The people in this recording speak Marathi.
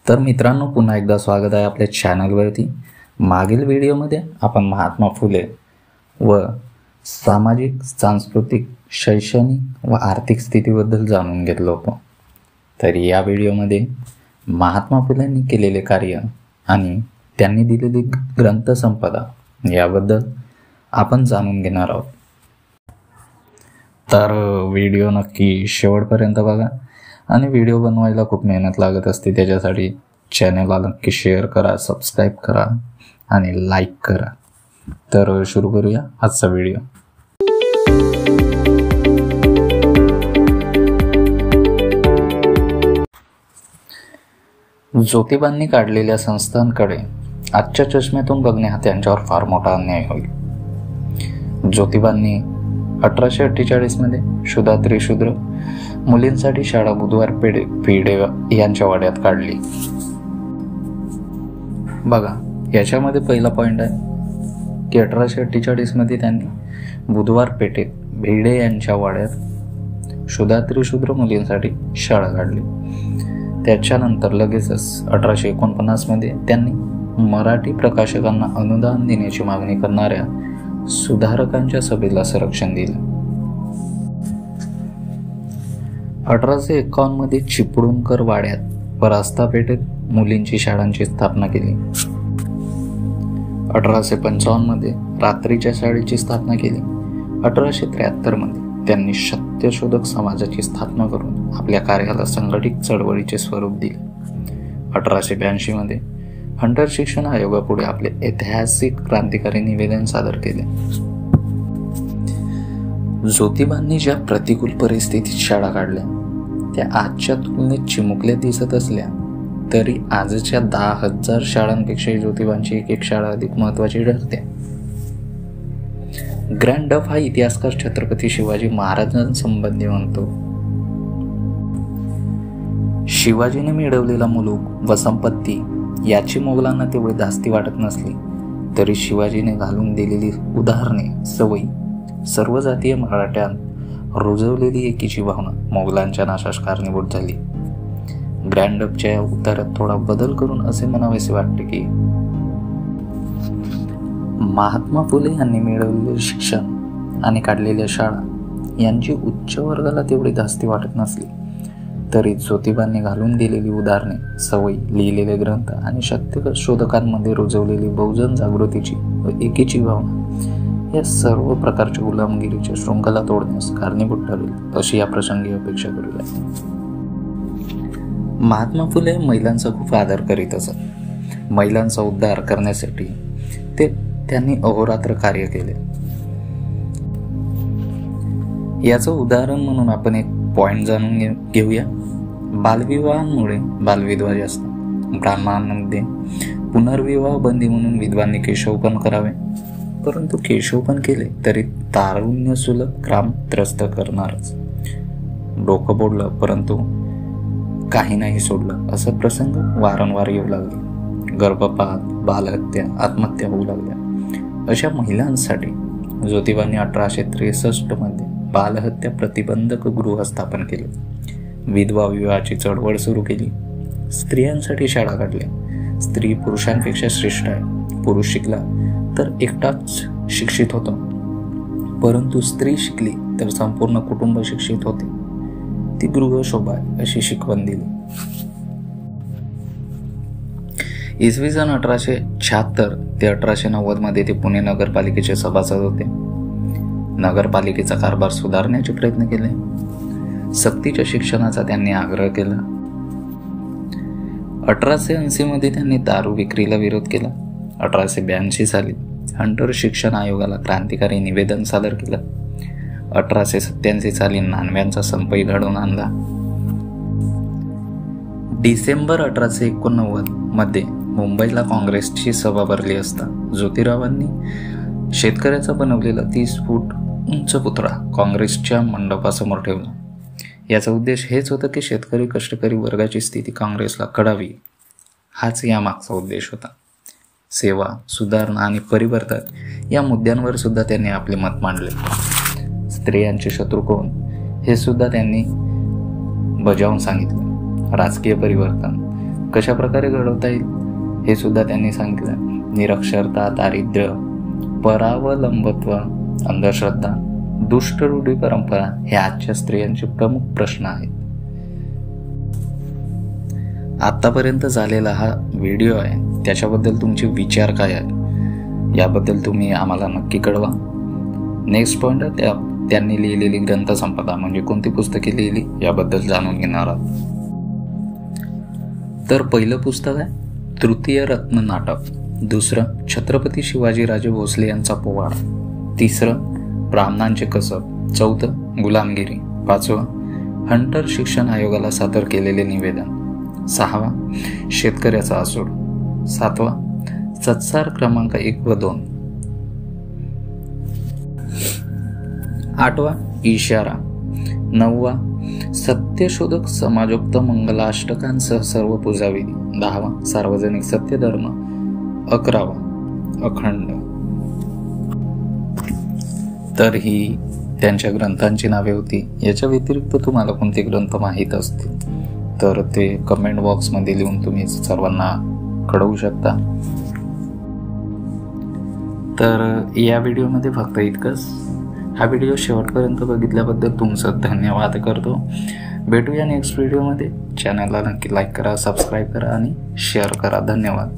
तर मित्रांनो, पुन्हा एकदा स्वागत आहे आपल्या चॅनलवरती। मागील व्हिडिओमध्ये आपण महात्मा फुले व सामाजिक, सांस्कृतिक, शैक्षणिक व आर्थिक स्थितीबद्दल जाणून घेतलं होतं। तर या व्हिडिओमध्ये महात्मा फुलेंनी केलेले कार्य आणि त्यांनी दिलेली ग्रंथसंपदा याबद्दल आपण जाणून घेणार आहोत। तर व्हिडिओ नक्की शेवटपर्यंत बघा आणि व्हिडिओ बनवायला खूप मेहनत लागत असते, त्याच्यासाठी चॅनलला नक्की शेअर करा, सबस्क्राईब करा आणि लाईक करा। तर सुरू करूया आजचा व्हिडिओ। ज्योतिबांनी काढलेल्या संस्थांकडे आजच्या चष्म्यातून बघणे हा त्यांच्यावर फार मोठा अन्याय होईल। ज्योतिबांनी 1848 मध्ये सुधा त्रिशूद्र मुलींसाठी शाळा बुधवार पेढे यांच्या वाड्यात काढली। बघा, याच्यामध्ये पहिला पॉइंट आहे की 1848 मध्ये त्यांनी बुधवार पेठेत भिडे यांच्या वाड्यात सुधा त्रिशूद्र मुलींसाठी शाळा काढली। त्याच्यानंतर लगेचच 1849 मध्ये त्यांनी मराठी प्रकाशकांना अनुदान देण्याची मागणी करणाऱ्या सुधारकांच्या सभेला संरक्षण दिलं। 1851 मध्ये चिपळूणकर वाड्यात व रास्ता पेठेत मुलींची शाळांची स्थापना केली। 1855 मध्ये रात्रीच्या शाळेची स्थापना केली। 1873 मध्ये त्यांनी सत्यशोधक समाजाची स्थापना करून आपल्या कार्याला संघटित चळवळीचे स्वरूप दिले। 1882 मध्ये हंटर शिक्षण आयोगापुढे आपले ऐतिहासिक क्रांतिकारी निवेदन सादर केले। ज्योतिबांनी ज्या प्रतिकूल परिस्थितीत शाळा काढल्या त्या आजच्या तुलनेत चिमुकल्या दिसत असल्या तरी आजच्या 10,000 शाळांपेक्षा ज्योतिबांची एक शाळा अधिक महत्वाची ठरते। ग्रँड डफ हा इतिहासकार छत्रपती शिवाजी महाराजांसंबंधी म्हणतो, शिवाजीने मिळवलेला मुलूक व संपत्ती याची मोगलांना तेवढी धास्ती वाटत नसली तरी शिवाजीने घालून दिलेली उदाहरणे, सवयी, सर्व जातीय मराठ्यांत रुजवलेली एकीची भावना मोगलांच्या नाशास कारणीभूत झाली। ग्रँड डफच्या या उतारात थोडा बदल करून असे म्हणावेसे वाटते की महात्मा फुले यांनी मिळवलेले शिक्षण आणि काढलेल्या शाळा यांची उच्च वर्गाला तेवढी धास्ती वाटत नसली तरी ज्योतिबांनी घालून दिलेली उदाहरणे, सवयी, लिहिलेले ग्रंथ आणि सत्य शोधकांमध्ये रुजवलेली बहुजन जागृतीची व एकीची भावना या सर्व प्रकारच्या गुलामगिरीच्या शृंखला तोडण्यास कारणीभूत ठरेल अशी या प्रसंगी अपेक्षा करूया। महात्मा फुले महिलांचा खूप आदर करीत असत। महिलांचा उद्धार करण्यासाठी त्यांनी अहोरात्र कार्य केले। याचं उदाहरण म्हणून आपण एक पॉइंट जाणून घेऊया। बालविवाहांमुळे बालविधवा जास्त, ब्राह्मणांमध्ये पुनर्विवाह बंदी म्हणून विधवांनी केशवपन करावे, परंतु केशवपन केले तरी तारुण्य सुलभ क्राम त्रस्त करणारच। डोकं बोललं परंतु काही नाही सोडलं असा प्रसंग वारंवार येऊ लागले। गर्भपात, बालहत्या, आत्महत्या होऊ लागल्या। अशा महिलांसाठी ज्योतिबांनी 1863 मध्ये बालहत्या प्रतिबंधक गृह स्थापन केले। विधवा विवाहाची चळवळ सुरू केली। स्त्रियांसाठी शाळा काढल्या। स्त्री पुरुषांपेक्षा श्रेष्ठ आहे। पुरुष शिकला तर एकटाच शिक्षित होतो, परंतु स्त्री शिकली तर संपूर्ण कुटुंब शिक्षित होते। ती गृह शोभा अशी शिकवण दिली। इसवी सन 1876 ते 1890 मध्ये ते पुणे नगरपालिकेचे सभासद होते। नगरपालिकेचा कारभार सुधारण्याचे प्रयत्न केले। सक्तीच्या शिक्षणाचा त्यांनी आग्रह केला। 1880 मध्ये त्यांनी दारू विक्रीला विरोध केला। 1882 साली हंटर शिक्षण आयोगाला क्रांतिकारी निवेदन सादर केलं। 1887 साली नानव्यांचा संपही घडवून आणला। डिसेंबर 1889 मध्ये मुंबईला काँग्रेसची सभा भरली असता ज्योतिरावांनी शेतकऱ्याचा बनवलेला 30 फूट उंच पुतळा काँग्रेसच्या मंडपासमोर ठेवला। याचा उद्देश हेच होता की शेतकरी कष्टकरी वर्गाची स्थिती काँग्रेसला कळावी, हाच यामागचा उद्देश होता। सेवा, सुधारणा आणि परिवर्तन या मुद्द्यांवर सुद्धा त्यांनी आपले मत मांडले। स्त्रियांचे शत्रू कोण हे सुद्धा त्यांनी बजावून सांगितले। राजकीय परिवर्तन, कशा प्रकारे घडवता येईल हे सुद्धा त्यांनी सांगितलं. निरक्षरता, दारिद्र्य, परावलंबत्व, अंधश्रद्धा, दुष्ट रूढी परंपरा हे आजच्या स्त्रियांचे प्रमुख प्रश्न आहेत. आतापर्यंत झालेला हा व्हिडिओ आहे, त्याच्याबद्दल तुमचे विचार काय आहे याबद्दल तुम्ही आम्हाला नक्की कळवा. नेक्स्ट पॉइंट त्यांनी लिहिलेली ग्रंथसंपदा म्हणजे कोणती पुस्तके लिहिली याबद्दल जाणून घेणार आहोत. तर पहिलं पुस्तक आहे तृतीय रत्न नाटक, दुसरं छत्रपती शिवाजीराजे भोसले यांचा पोवाडा, तिसरं ब्राह्मणांचे कसब, चौथं गुलामगिरी, पाचवं हंटर शिक्षण आयोगाला सादर केलेले निवेदन, सहावा शेतकऱ्याचा आसूड, सातवा सत्सार क्रमांक 1 व 2, आठवा इशारा, नववा सत्यशोधक समाजोक्त मंगलाष्टकांसह सर्व पूजाविधी, 10वा सार्वजनिक सत्यधर्म, 11वा अखंड. तर ही त्यांच्या ग्रंथांची नावे होती. याच्या व्यतिरिक्त तुम्हाला कोणते ग्रंथ माहीत असतील तर ते कमेंट बॉक्समध्ये लिहून तुम्ही सर्वांना कळवू शकता. तर या व्हिडिओमध्ये फक्त इतकंच. हा व्हिडिओ शेवटपर्यंत बघितल्याबद्दल तुमचं धन्यवाद करतो. भेटूया नेक्स्ट व्हिडिओमध्ये. चॅनलला नक्की लाईक करा, सबस्क्राईब करा आणि शेअर करा. धन्यवाद.